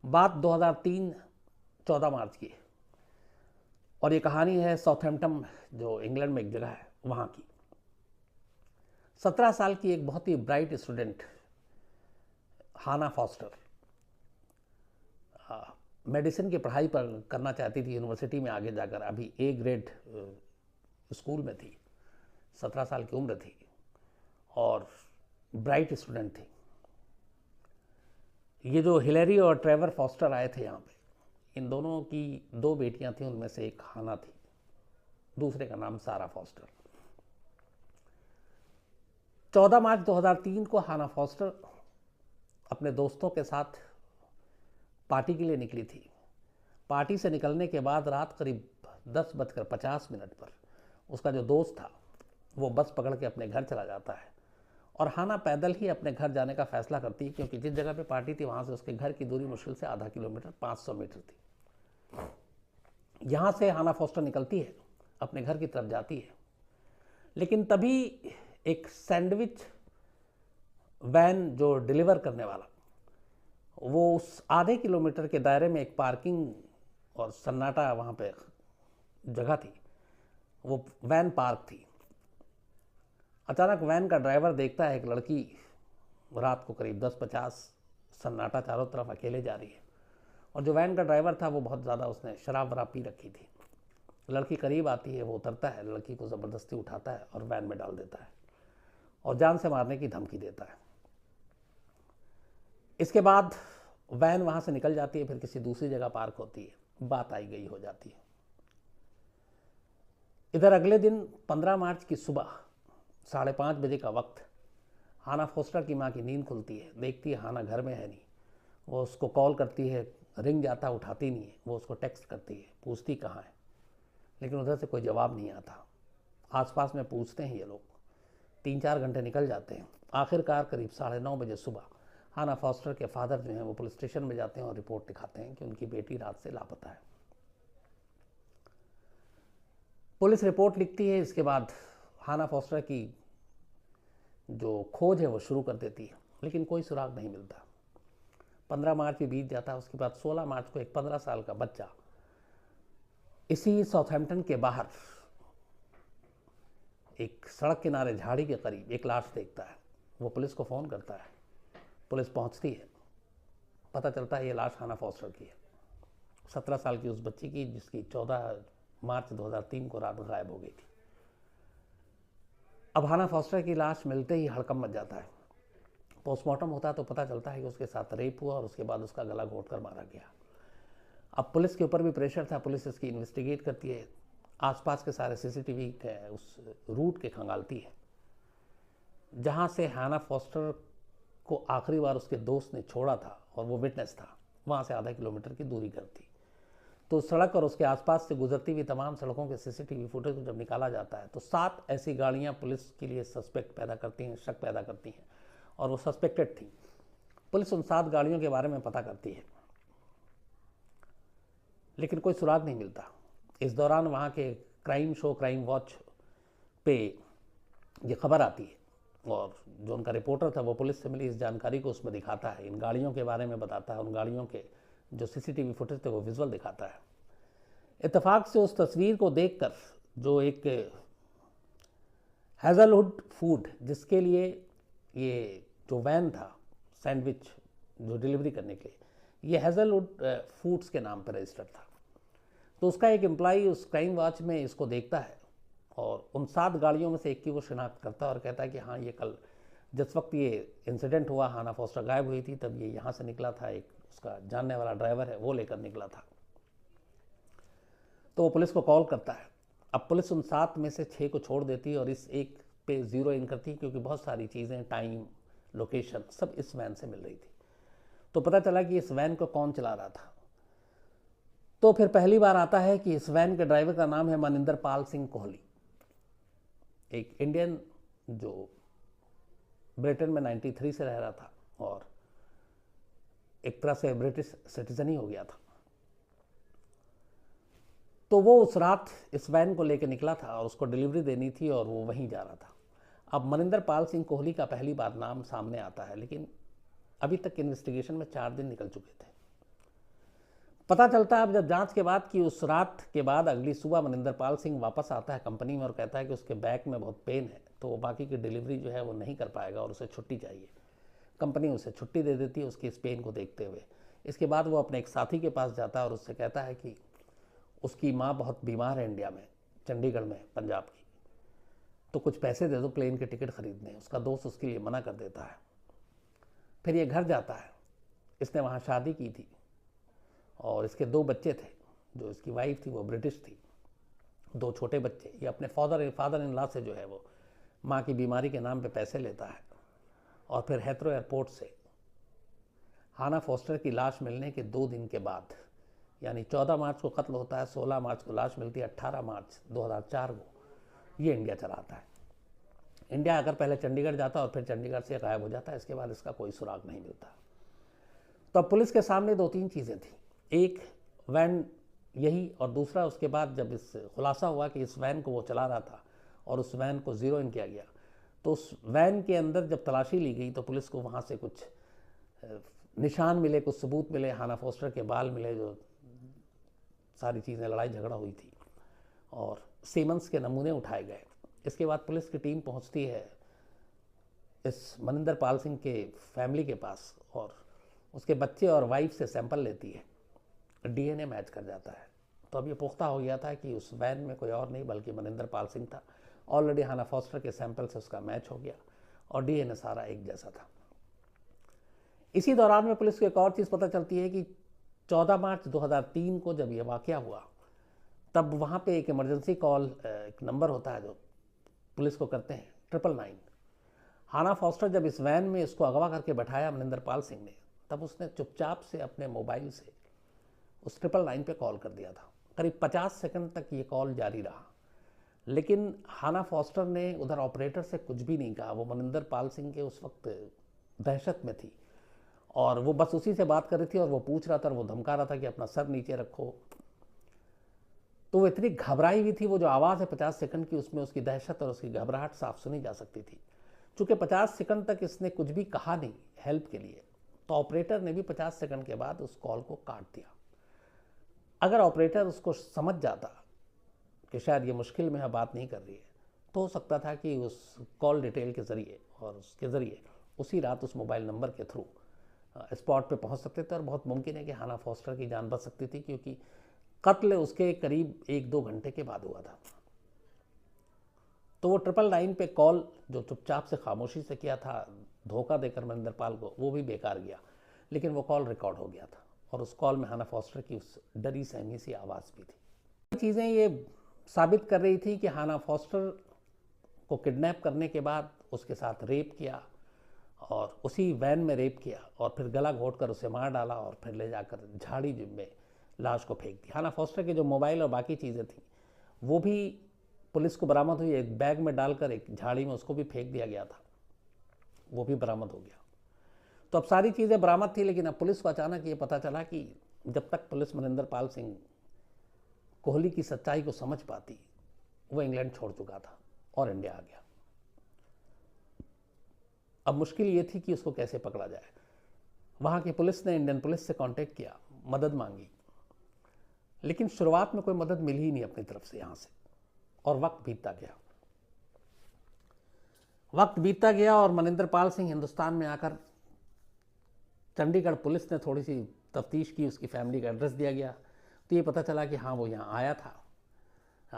बात 2003 14 मार्च की है और ये कहानी है साउथहैम्पटन, जो इंग्लैंड में एक जगह है, वहाँ की। 17 साल की एक बहुत ही ब्राइट स्टूडेंट हाना फॉस्टर मेडिसिन की पढ़ाई पर करना चाहती थी यूनिवर्सिटी में आगे जाकर। अभी ए ग्रेड स्कूल में थी, 17 साल की उम्र थी और ब्राइट स्टूडेंट थी। ये जो हिलेरी और ट्रेवर फॉस्टर आए थे यहाँ पे, इन दोनों की 2 बेटियां थीं, उनमें से एक हाना थी, दूसरे का नाम सारा फॉस्टर। 14 मार्च 2003 को हाना फॉस्टर अपने दोस्तों के साथ पार्टी के लिए निकली थी। पार्टी से निकलने के बाद रात करीब 10:50 पर उसका जो दोस्त था वो बस पकड़ के अपने घर चला जाता है और हाना पैदल ही अपने घर जाने का फैसला करती है, क्योंकि जिस जगह पे पार्टी थी वहाँ से उसके घर की दूरी मुश्किल से आधा किलोमीटर, 500 मीटर थी। यहाँ से हाना फॉस्टर निकलती है, अपने घर की तरफ जाती है, लेकिन तभी एक सैंडविच वैन जो डिलीवर करने वाला, वो उस आधे किलोमीटर के दायरे में एक पार्किंग और सन्नाटा वहाँ पे जगह थी, वो वैन पार्क थी। अचानक वैन का ड्राइवर देखता है एक लड़की रात को करीब 10:50, सन्नाटा चारों तरफ, अकेले जा रही है। और जो वैन का ड्राइवर था वो बहुत ज़्यादा, उसने शराब वराब पी रखी थी। लड़की करीब आती है, वो उतरता है, लड़की को ज़बरदस्ती उठाता है और वैन में डाल देता है और जान से मारने की धमकी देता है। इसके बाद वैन वहाँ से निकल जाती है, फिर किसी दूसरी जगह पार्क होती है, बात आई गई हो जाती है। इधर अगले दिन 15 मार्च की सुबह 5:30 बजे का वक्त, हाना फॉस्टर की माँ की नींद खुलती है, देखती है हाना घर में है नहीं। वो उसको कॉल करती है, रिंग जाता, उठाती नहीं है। वो उसको टेक्स्ट करती है, पूछती कहाँ है, लेकिन उधर से कोई जवाब नहीं आता। आसपास में पूछते हैं ये लोग, 3-4 घंटे निकल जाते हैं। आखिरकार करीब 9:30 बजे सुबह हाना फॉस्टर के फादर जो हैं वो पुलिस स्टेशन में जाते हैं और रिपोर्ट दिखाते हैं कि उनकी बेटी रात से लापता है। पुलिस रिपोर्ट लिखती है, इसके बाद हाना फॉस्टर की जो खोज है वो शुरू कर देती है, लेकिन कोई सुराग नहीं मिलता। 15 मार्च भी बीत जाता है। उसके बाद 16 मार्च को एक 15 साल का बच्चा इसी साउथहैम्पटन के बाहर एक सड़क किनारे झाड़ी के करीब एक लाश देखता है। वो पुलिस को फ़ोन करता है, पुलिस पहुंचती है, पता चलता है ये लाश हाना फॉस्टर की है, 17 साल की उस बच्ची की जिसकी 14 मार्च 2003 को रात गायब हो गई थी। अब हाना फॉस्टर की लाश मिलते ही हड़कंप मच जाता है। पोस्टमार्टम होता है तो पता चलता है कि उसके साथ रेप हुआ और उसके बाद उसका गला घोंटकर मारा गया। अब पुलिस के ऊपर भी प्रेशर था, पुलिस इसकी इन्वेस्टिगेट करती है, आसपास के सारे सीसीटीवी के उस रूट के खंगालती है जहाँ से हाना फॉस्टर को आखिरी बार उसके दोस्त ने छोड़ा था और वो विटनेस था, वहाँ से आधा किलोमीटर की दूरी करती। तो सड़क और उसके आसपास से गुजरती हुई तमाम सड़कों के सीसीटीवी फुटेज को जब निकाला जाता है तो 7 ऐसी गाड़ियाँ पुलिस के लिए सस्पेक्ट पैदा करती हैं, शक पैदा करती हैं, और वो सस्पेक्टेड थी। पुलिस उन 7 गाड़ियों के बारे में पता करती है, लेकिन कोई सुराग नहीं मिलता। इस दौरान वहाँ के क्राइम शो क्राइम वॉच पे ये खबर आती है और जो उनका रिपोर्टर था वो पुलिस से मिली इस जानकारी को उसमें दिखाता है, इन गाड़ियों के बारे में बताता है, उन गाड़ियों के जो सीसीटीवी फुटेज थे वो विजुअल दिखाता है। इत्तेफाक से उस तस्वीर को देखकर जो एक हैज़लवुड फूड, जिसके लिए ये जो वैन था सैंडविच जो डिलीवरी करने के लिए, ये हैज़लवुड फूड्स के नाम पर रजिस्टर्ड था, तो उसका एक एम्प्लॉई उस क्राइम वॉच में इसको देखता है और उन 7 गाड़ियों में से एक की वो शिनाख्त करता है और कहता है कि हाँ, ये कल जिस वक्त ये इंसिडेंट हुआ, हाना फॉस्टर गायब हुई थी, तब ये यहाँ से निकला था, एक उसका जानने वाला ड्राइवर है वो लेकर निकला था। तो वो पुलिस को कॉल करता है। अब पुलिस उन 7 में से 6 को छोड़ देती है और इस एक पे जीरो इन करती है, क्योंकि बहुत सारी चीज़ें, टाइम, लोकेशन सब इस वैन से मिल रही थी। तो पता चला कि इस वैन को कौन चला रहा था। तो फिर पहली बार आता है कि इस वैन के ड्राइवर का नाम है मनिंदर पाल सिंह कोहली, एक इंडियन जो ब्रिटेन में 93 से रह रहा था और एक तरह से ब्रिटिश सिटीजन ही हो गया था। तो वो उस रात इस वैन को लेकर निकला था और उसको डिलीवरी देनी थी और वो वहीं जा रहा था। अब मनिंदर पाल सिंह कोहली का पहली बार नाम सामने आता है, लेकिन अभी तक इन्वेस्टिगेशन में 4 दिन निकल चुके थे। पता चलता है अब जब जांच के बाद कि उस रात के बाद अगली सुबह मनिंदर पाल सिंह वापस आता है कंपनी में और कहता है कि उसके बैक में बहुत पेन है, तो वो बाकी की डिलीवरी जो है वो नहीं कर पाएगा और उसे छुट्टी चाहिए। कंपनी उसे छुट्टी दे देती है उसकी इस पेन को देखते हुए। इसके बाद वो अपने एक साथी के पास जाता है और उससे कहता है कि उसकी माँ बहुत बीमार है इंडिया में, चंडीगढ़ में, पंजाब की, तो कुछ पैसे दे दो प्लेन के टिकट खरीदने। उसका दोस्त उसके लिए मना कर देता है। फिर ये घर जाता है, इसने वहाँ शादी की थी और इसके 2 बच्चे थे। जो इसकी वाइफ थी वो ब्रिटिश थी, 2 छोटे बच्चे। ये अपने फादर इन लॉ से जो है वो माँ की बीमारी के नाम पे पैसे लेता है और फिर हेथरो एयरपोर्ट से हाना फॉस्टर की लाश मिलने के 2 दिन के बाद, यानी 14 मार्च को कत्ल होता है, 16 मार्च को लाश मिलती है, 18 मार्च 2004 को ये इंडिया चला आता है। इंडिया आकर पहले चंडीगढ़ जाता है और फिर चंडीगढ़ से गायब हो जाता है। इसके बाद इसका कोई सुराग नहीं मिलता। तो अब पुलिस के सामने 2-3 चीज़ें थी। एक वैन यही, और दूसरा उसके बाद जब इस खुलासा हुआ कि इस वैन को वो चला रहा था और उस वैन को ज़ीरो इन किया गया, तो उस वैन के अंदर जब तलाशी ली गई तो पुलिस को वहाँ से कुछ निशान मिले, कुछ सबूत मिले, हाना फॉस्टर के बाल मिले, जो सारी चीज़ें लड़ाई झगड़ा हुई थी, और सीमेंस के नमूने उठाए गए। इसके बाद पुलिस की टीम पहुंचती है इस मनिंदर पाल सिंह के फैमिली के पास और उसके बच्चे और वाइफ से सैंपल लेती है। डीएनए मैच कर जाता है। तो अब ये पुख्ता हो गया था कि उस वैन में कोई और नहीं बल्कि मनिंदर पाल सिंह था। ऑलरेडी हाना फॉस्टर के सैंपल से उसका मैच हो गया और डीएनए सारा एक जैसा था। इसी दौरान में पुलिस को एक और चीज़ पता चलती है कि 14 मार्च 2003 को जब ये वाक़या हुआ तब वहाँ पे एक इमरजेंसी कॉल, एक नंबर होता है जो पुलिस को करते हैं, 999। हाना फॉस्टर जब इस वैन में इसको अगवा करके बैठाया मनिंदर पाल सिंह ने, तब उसने चुपचाप से अपने मोबाइल से उस 999 पे कॉल कर दिया था। करीब 50 सेकंड तक ये कॉल जारी रहा, लेकिन हाना फॉस्टर ने उधर ऑपरेटर से कुछ भी नहीं कहा। वो मनिंदर पाल सिंह के उस वक्त दहशत में थी और वो बस उसी से बात कर रही थी और वो पूछ रहा था और वो धमका रहा था कि अपना सर नीचे रखो। तो वो इतनी घबराई हुई थी, वो जो आवाज़ है 50 सेकंड की, उसमें उसकी दहशत और उसकी घबराहट साफ सुनी जा सकती थी। चूँकि 50 सेकंड तक इसने कुछ भी कहा नहीं हेल्प के लिए, तो ऑपरेटर ने भी 50 सेकंड के बाद उस कॉल को काट दिया। अगर ऑपरेटर उसको समझ जाता कि शायद ये मुश्किल में है, बात नहीं कर रही है, तो हो सकता था कि उस कॉल डिटेल के ज़रिए और उसके ज़रिए उसी रात उस मोबाइल नंबर के थ्रू स्पॉट पे पहुंच सकते थे और बहुत मुमकिन है कि हाना फॉस्टर की जान बच सकती थी, क्योंकि कत्ल उसके करीब 1-2 घंटे के बाद हुआ था। तो वो 999 पे कॉल जो चुपचाप से खामोशी से किया था, धोखा देकर मनिंदर पाल को, वो भी बेकार गया, लेकिन वो कॉल रिकॉर्ड हो गया था और उस कॉल में हाना फॉस्टर की उस डरी सहमी सी आवाज़ भी थी। चीज़ें ये साबित कर रही थी कि हाना फॉस्टर को किडनैप करने के बाद उसके साथ रेप किया और उसी वैन में रेप किया और फिर गला घोंटकर उसे मार डाला और फिर ले जाकर झाड़ी में लाश को फेंक दी। हाना फॉस्टर के जो मोबाइल और बाकी चीज़ें थी वो भी पुलिस को बरामद हुई। एक बैग में डालकर एक झाड़ी में उसको भी फेंक दिया गया था, वो भी बरामद हो गया। तो अब सारी चीज़ें बरामद थी, लेकिन अब पुलिस को अचानक ये पता चला कि जब तक पुलिस मनिंदर पाल सिंह कोहली की सच्चाई को समझ पाती, वो इंग्लैंड छोड़ चुका था और इंडिया आ गया। अब मुश्किल ये थी कि उसको कैसे पकड़ा जाए। वहाँ की पुलिस ने इंडियन पुलिस से कांटेक्ट किया, मदद मांगी, लेकिन शुरुआत में कोई मदद मिली ही नहीं अपनी तरफ से यहाँ से। और वक्त बीतता गया और मनिंदर पाल सिंह हिंदुस्तान में आकर चंडीगढ़ पुलिस ने थोड़ी सी तफ्तीश की, उसकी फैमिली का एड्रेस दिया गया, तो ये पता चला कि हाँ वो यहाँ आया था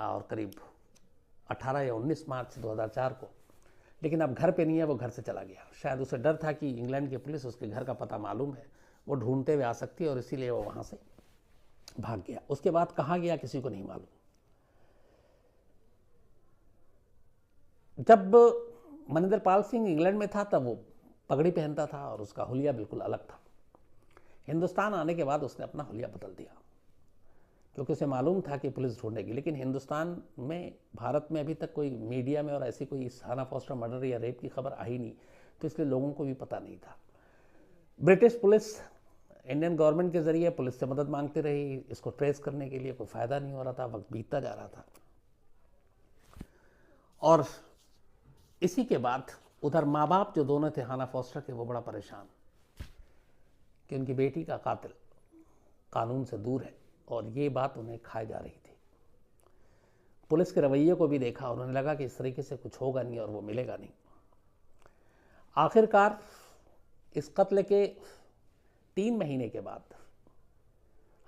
और करीब 18 या 19 मार्च 2004 को, लेकिन अब घर पे नहीं है, वो घर से चला गया। शायद उसे डर था कि इंग्लैंड की पुलिस उसके घर का पता मालूम है, वो ढूंढते हुए आ सकती है और इसीलिए वो वहाँ से भाग गया। उसके बाद कहाँ गया किसी को नहीं मालूम। जब मनिंदर पाल सिंह इंग्लैंड में था तब वो पगड़ी पहनता था और उसका हुलिया बिल्कुल अलग था। हिंदुस्तान आने के बाद उसने अपना हुलिया बदल दिया, क्योंकि उसे मालूम था कि पुलिस ढूंढेगी। लेकिन हिंदुस्तान में, भारत में अभी तक कोई मीडिया में और ऐसी कोई हाना फॉस्टर मर्डर या रेप की खबर आई नहीं, तो इसलिए लोगों को भी पता नहीं था। ब्रिटिश पुलिस इंडियन गवर्नमेंट के ज़रिए पुलिस से मदद मांगती रही, इसको ट्रेस करने के लिए कोई फ़ायदा नहीं हो रहा था, वक्त बीतता जा रहा था। और इसी के बाद उधर माँ बाप जो दोनों थे हाना फॉस्टर के, वो बड़ा परेशान कि उनकी बेटी का कातिल कानून से दूर है, और ये बात उन्हें खाई जा रही थी। पुलिस के रवैये को भी देखा, उन्होंने लगा कि इस तरीके से कुछ होगा नहीं और वो मिलेगा नहीं। आखिरकार इस कत्ल के 3 महीने के बाद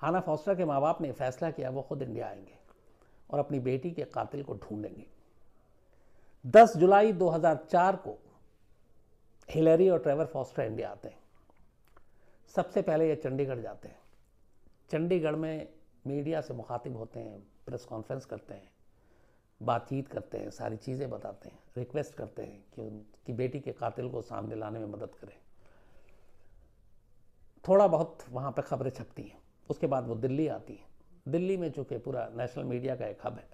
हाना फॉस्टर के माँ बाप ने फैसला किया वो खुद इंडिया आएंगे और अपनी बेटी के कातिल को ढूंढेंगे। 10 जुलाई 2004 को हिलेरी और ट्रेवर फॉस्टर इंडिया आते हैं। सबसे पहले ये चंडीगढ़ जाते हैं। चंडीगढ़ में मीडिया से मुखातिब होते हैं, प्रेस कॉन्फ्रेंस करते हैं, बातचीत करते हैं, सारी चीज़ें बताते हैं, रिक्वेस्ट करते हैं कि उनकी बेटी के कातिल को सामने लाने में मदद करें। थोड़ा बहुत वहाँ पे खबरें छपती हैं। उसके बाद वो दिल्ली आती हैं। दिल्ली में चूँकि पूरा नेशनल मीडिया का एक हब है,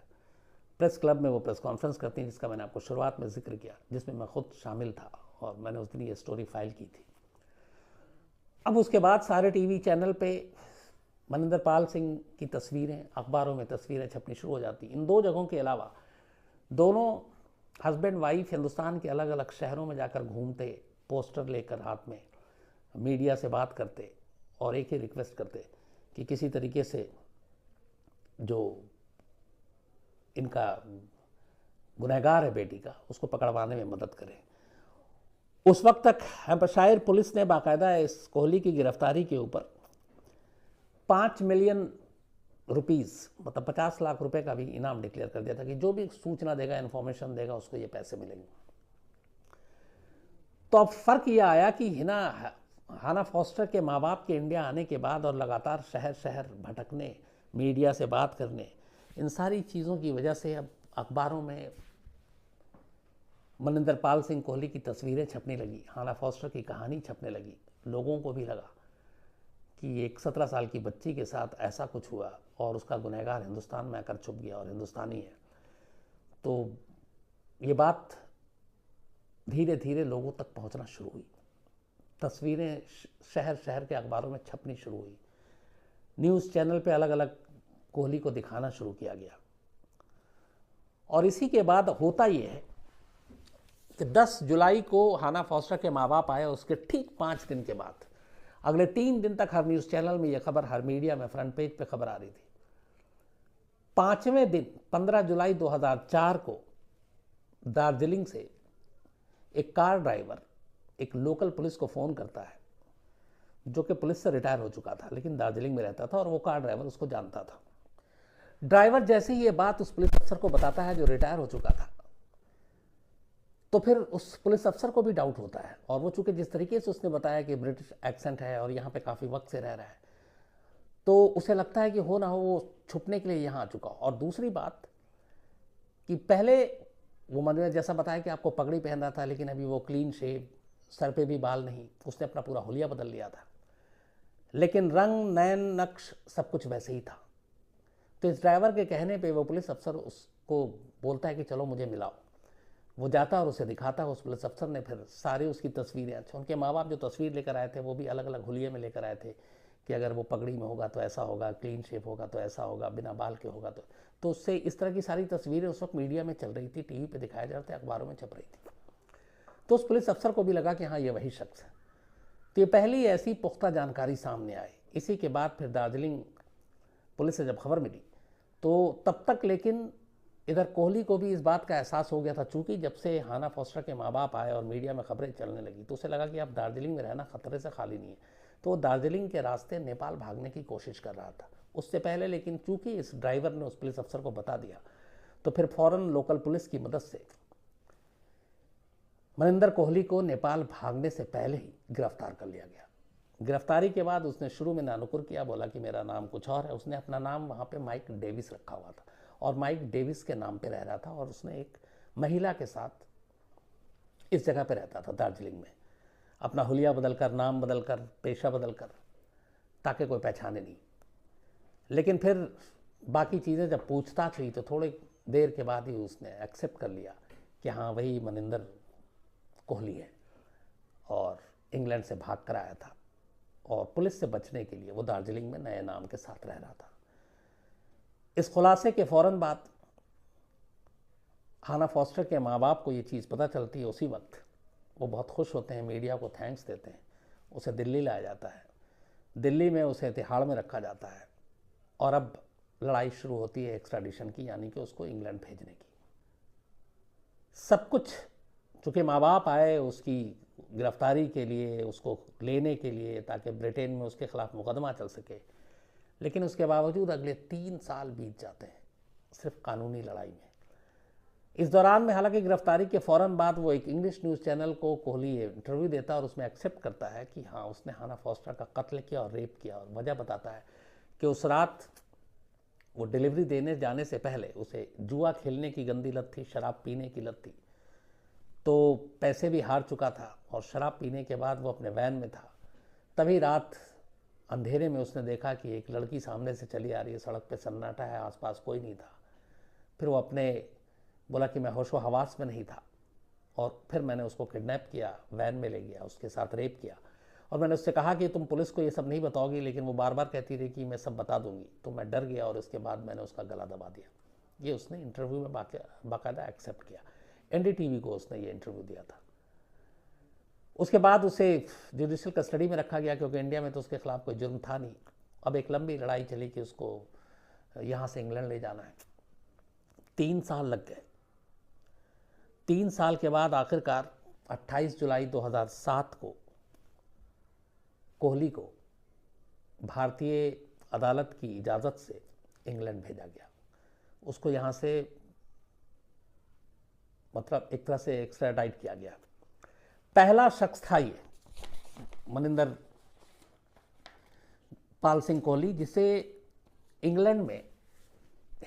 प्रेस क्लब में वो प्रेस कॉन्फ्रेंस करती हैं, जिसका मैंने आपको शुरुआत में जिक्र किया, जिसमें मैं खुद शामिल था और मैंने उस दिन ये स्टोरी फाइल की थी। अब उसके बाद सारे टीवी चैनल पे मनिंदर पाल सिंह की तस्वीरें, अखबारों में तस्वीरें छपनी शुरू हो जाती। इन 2 जगहों के अलावा दोनों हस्बैंड वाइफ हिंदुस्तान के अलग अलग शहरों में जाकर घूमते, पोस्टर लेकर हाथ में, मीडिया से बात करते और एक ही रिक्वेस्ट करते कि किसी तरीके से जो इनका गुनहगार है बेटी का, उसको पकड़वाने में मदद करें। उस वक्त तक हैम्पशायर पुलिस ने बाकायदा इस कोहली की गिरफ्तारी के ऊपर 5 मिलियन रुपीस, मतलब 50 लाख रुपए का भी इनाम डिक्लेयर कर दिया था कि जो भी सूचना देगा, इन्फॉर्मेशन देगा, उसको ये पैसे मिलेंगे। तो अब फर्क यह आया कि हाना फॉस्टर के माँ बाप के इंडिया आने के बाद और लगातार शहर शहर भटकने, मीडिया से बात करने, इन सारी चीज़ों की वजह से अब अखबारों में मनिंदर पाल सिंह कोहली की तस्वीरें छपने लगी, हाना फॉस्टर की कहानी छपने लगी। लोगों को भी लगा कि एक 17 साल की बच्ची के साथ ऐसा कुछ हुआ और उसका गुनहगार हिंदुस्तान में आकर छुप गया और हिंदुस्तानी है। तो ये बात धीरे धीरे लोगों तक पहुंचना शुरू हुई। तस्वीरें शहर शहर के अखबारों में छपनी शुरू हुई। न्यूज़ चैनल पे अलग अलग कोहली को दिखाना शुरू किया गया। और इसी के बाद होता ये है कि 10 जुलाई को हाना फॉस्टर के माँ बाप आए, उसके ठीक 5 दिन के बाद अगले 3 दिन तक हर न्यूज़ चैनल में यह खबर, हर मीडिया में फ्रंट पेज पे खबर आ रही थी। 5वें दिन 15 जुलाई 2004 को दार्जिलिंग से एक कार ड्राइवर एक लोकल पुलिस को फ़ोन करता है, जो कि पुलिस से रिटायर हो चुका था लेकिन दार्जिलिंग में रहता था, और वो कार ड्राइवर उसको जानता था। ड्राइवर जैसे ही ये बात उस पुलिस अफसर को बताता है जो रिटायर हो चुका था, तो फिर उस पुलिस अफसर को भी डाउट होता है। और वो चूंकि जिस तरीके से उसने बताया कि ब्रिटिश एक्सेंट है और यहाँ पे काफ़ी वक्त से रह रहा है, तो उसे लगता है कि हो ना हो वो छुपने के लिए यहाँ आ चुका। और दूसरी बात कि पहले वो मैंने जैसा बताया कि आपको पगड़ी पहन रहा था, लेकिन अभी वो क्लीन शेव, सर पे भी बाल नहीं, उसने अपना पूरा हुलिया बदल लिया था, लेकिन रंग, नैन, नक्श सब कुछ वैसे ही था। तो इस ड्राइवर के कहने पे वो पुलिस अफसर उसको बोलता है कि चलो मुझे मिलाओ। वो जाता और उसे दिखाता है। उस पुलिस अफसर ने फिर सारी उसकी तस्वीरें, अच्छा उनके माँ बाप जो तस्वीर लेकर आए थे वो भी अलग अलग हुलिये में लेकर आए थे कि अगर वो पगड़ी में होगा तो ऐसा होगा, क्लीन शेप होगा तो ऐसा होगा, बिना बाल के होगा तो उससे इस तरह की सारी तस्वीरें उस वक्त मीडिया में चल रही थी, टीवी पे दिखाया जा रहा था, अखबारों में छप रही थी। तो उस पुलिस अफसर को भी लगा कि हाँ ये वही शख्स है। तो ये पहली ऐसी पुख्ता जानकारी सामने आई। इसी के बाद फिर दार्जिलिंग पुलिस से जब खबर मिली तो तब तक लेकिन इधर कोहली को भी इस बात का एहसास हो गया था, चूंकि जब से हाना फॉस्टर के माँ बाप आए और मीडिया में खबरें चलने लगी तो उसे लगा कि अब दार्जिलिंग में रहना खतरे से खाली नहीं है। तो वो दार्जिलिंग के रास्ते नेपाल भागने की कोशिश कर रहा था उससे पहले, लेकिन चूंकि इस ड्राइवर ने उस पुलिस अफसर को बता दिया तो फिर फौरन लोकल पुलिस की मदद से मनिंदर कोहली को नेपाल भागने से पहले ही गिरफ्तार कर लिया गया। गिरफ्तारी के बाद उसने शुरू में नानुकुर किया, बोला कि मेरा नाम कुछ और है। उसने अपना नाम वहाँ पे माइक डेविस रखा हुआ था और माइक डेविस के नाम पे रह रहा था, और उसने एक महिला के साथ इस जगह पे रहता था दार्जिलिंग में, अपना हुलिया बदलकर, नाम बदलकर, पेशा बदलकर, ताकि कोई पहचाने नहीं। लेकिन फिर बाकी चीज़ें जब पूछताछ हुई तो थोड़ी देर के बाद ही उसने एक्सेप्ट कर लिया कि हाँ वही मनिंदर कोहली है और इंग्लैंड से भाग कर आया था और पुलिस से बचने के लिए वो दार्जिलिंग में नए नाम के साथ रह रहा था। इस खुलासे के फ़ौरन बाद हाना फॉस्टर के माँ बाप को ये चीज़ पता चलती है। उसी वक्त वो बहुत खुश होते हैं, मीडिया को थैंक्स देते हैं, उसे दिल्ली लाया जाता है। दिल्ली में उसे तिहाड़ में रखा जाता है और अब लड़ाई शुरू होती है एक्स्ट्राडिशन की, यानी कि उसको इंग्लैंड भेजने की। सब कुछ चूँकि माँ बाप आए उसकी गिरफ्तारी के लिए, उसको लेने के लिए, ताकि ब्रिटेन में उसके खिलाफ मुकदमा चल सके, लेकिन उसके बावजूद अगले 3 साल बीत जाते हैं सिर्फ कानूनी लड़ाई में। इस दौरान में हालांकि गिरफ्तारी के फ़ौरन बाद वो एक इंग्लिश न्यूज़ चैनल को कोहली इंटरव्यू देता है और उसमें एक्सेप्ट करता है कि हाँ उसने हाना फॉस्टर का कत्ल किया और रेप किया, और वजह बताता है कि उस रात वो डिलीवरी देने जाने से पहले उसे जुआ खेलने की गंदी लत थी, शराब पीने की लत थी, तो पैसे भी हार चुका था और शराब पीने के बाद वो अपने वैन में था। तभी रात अंधेरे में उसने देखा कि एक लड़की सामने से चली आ रही है, सड़क पे सन्नाटा है, आसपास कोई नहीं था। फिर वो अपने बोला कि मैं होशो हवास में नहीं था, और फिर मैंने उसको किडनैप किया, वैन में ले गया, उसके साथ रेप किया, और मैंने उससे कहा कि तुम पुलिस को ये सब नहीं बताओगी, लेकिन वो बार बार कहती रही कि मैं सब बता दूंगी। तो मैं डर गया और इसके बाद मैंने उसका गला दबा दिया। ये उसने इंटरव्यू में बाकायदा एक्सेप्ट किया। एनडीटीवी को उसने ये इंटरव्यू दिया था। उसके बाद उसे जुडिशियल कस्टडी में रखा गया, क्योंकि इंडिया में तो उसके खिलाफ कोई जुर्म था नहीं। अब एक लंबी लड़ाई चली कि उसको यहाँ से इंग्लैंड ले जाना है। 3 साल लग गए। 3 साल के बाद आखिरकार 28 जुलाई 2007 को कोहली को भारतीय अदालत की इजाज़त से इंग्लैंड भेजा गया। उसको यहाँ से मतलब एक तरह से एक्स्ट्राडाइट किया गया। पहला शख्स था ये मनिंदर पाल सिंह कोहली, जिसे इंग्लैंड में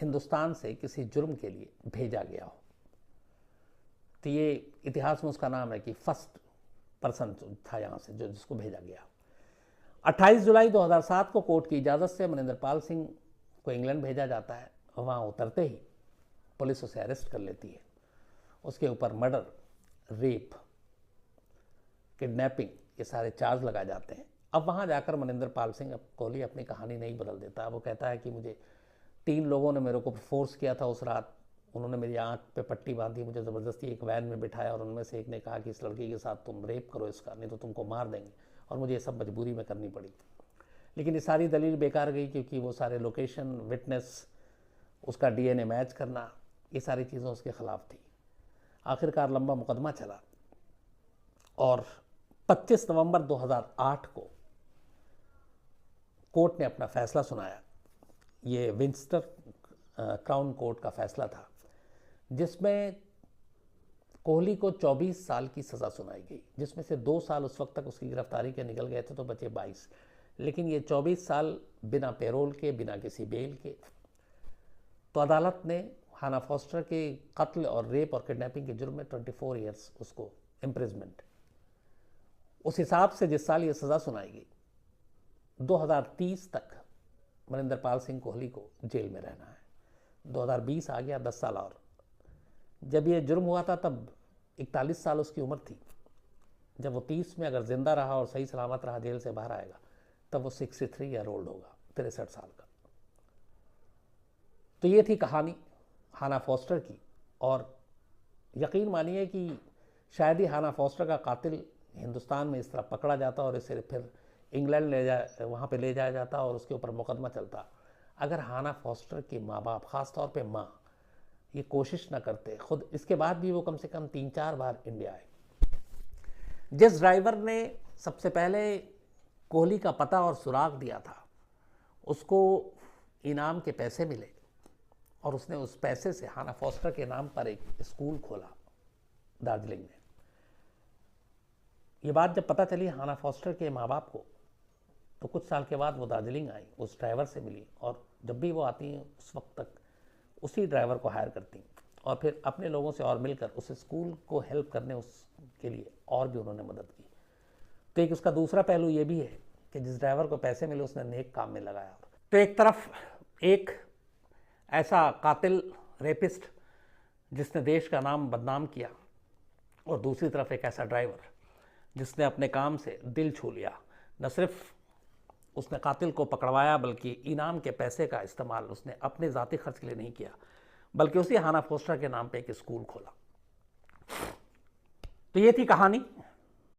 हिंदुस्तान से किसी जुर्म के लिए भेजा गया हो। तो ये इतिहास में उसका नाम है कि फर्स्ट पर्सन था यहाँ से जो जिसको भेजा गया। 28 जुलाई 2007 को कोर्ट की इजाज़त से मनिंदर पाल सिंह को इंग्लैंड भेजा जाता है। वहाँ उतरते ही पुलिस उसे अरेस्ट कर लेती है। उसके ऊपर मर्डर, रेप, किडनैपिंग, ये सारे चार्ज लगाए जाते हैं। अब वहाँ जाकर मनिंदर पाल सिंह कोहली अपनी कहानी नहीं बदल देता। वो कहता है कि मुझे 3 लोगों ने मेरे को फोर्स किया था उस रात। उन्होंने मेरी आंख पे पट्टी बांधी, मुझे ज़बरदस्ती एक वैन में बिठाया, और उनमें से एक ने कहा कि इस लड़की के साथ तुम रेप करो इसका, नहीं तो तुमको मार देंगे, और मुझे ये सब मजबूरी में करनी पड़ी। लेकिन ये सारी दलील बेकार गई, क्योंकि वो सारे लोकेशन, विटनेस, उसका डीएनए मैच करना, ये सारी चीज़ें उसके खिलाफ थी। आखिरकार लंबा मुकदमा चला और 25 नवंबर 2008 को कोर्ट ने अपना फैसला सुनाया। ये विंस्टर क्राउन कोर्ट का फैसला था, जिसमें कोहली को 24 साल की सज़ा सुनाई गई, जिसमें से 2 साल उस वक्त तक उसकी गिरफ्तारी के निकल गए थे, तो बचे 22। लेकिन ये 24 साल बिना पेरोल के, बिना किसी बेल के। तो अदालत ने हाना फॉस्टर के कत्ल और रेप और किडनैपिंग के जुर्म में 24 ईयर्स उसको इम्प्रिजमेंट, उस हिसाब से जिस साल ये सज़ा सुनाई गई 2030 तक मनिंदर पाल सिंह कोहली को जेल में रहना है। 2020 आ गया, 10 साल और। जब ये जुर्म हुआ था तब 41 साल उसकी उम्र थी। जब वो 30 में अगर ज़िंदा रहा और सही सलामत रहा, जेल से बाहर आएगा, तब वो 63 ईयर ओल्ड होगा, 63 साल का। तो ये थी कहानी हाना फॉस्टर की। और यकीन मानिए कि शायद ही हाना फॉस्टर का कातिल हिंदुस्तान में इस तरह पकड़ा जाता और इसे फिर इंग्लैंड वहाँ पे ले जाया जाता और उसके ऊपर मुकदमा चलता, अगर हाना फॉस्टर के माँ बाप, ख़ास तौर पे माँ, ये कोशिश ना करते खुद। इसके बाद भी वो कम से कम 3-4 बार इंडिया आए। जिस ड्राइवर ने सबसे पहले कोहली का पता और सुराग दिया था, उसको इनाम के पैसे मिले, और उसने उस पैसे से हाना फॉस्टर के नाम पर एक स्कूल खोला दार्जिलिंग में। ये बात जब पता चली हाना फॉस्टर के माँ बाप को, तो कुछ साल के बाद वो दार्जिलिंग आई, उस ड्राइवर से मिली, और जब भी वो आती हैं उस वक्त तक उसी ड्राइवर को हायर करती, और फिर अपने लोगों से और मिलकर उस स्कूल को हेल्प करने उसके लिए और भी उन्होंने मदद की। तो एक उसका दूसरा पहलू ये भी है कि जिस ड्राइवर को पैसे मिले उसने नेक काम में लगाया। तो एक तरफ एक ऐसा कातिल, रेपिस्ट जिसने देश का नाम बदनाम किया, और दूसरी तरफ एक ऐसा ड्राइवर जिसने अपने काम से दिल छू लिया। न सिर्फ उसने कातिल को पकड़वाया, बल्कि इनाम के पैसे का इस्तेमाल उसने अपने ज़ाती खर्च के लिए नहीं किया, बल्कि उसी हाना फॉस्टर के नाम पे एक स्कूल खोला। तो ये थी कहानी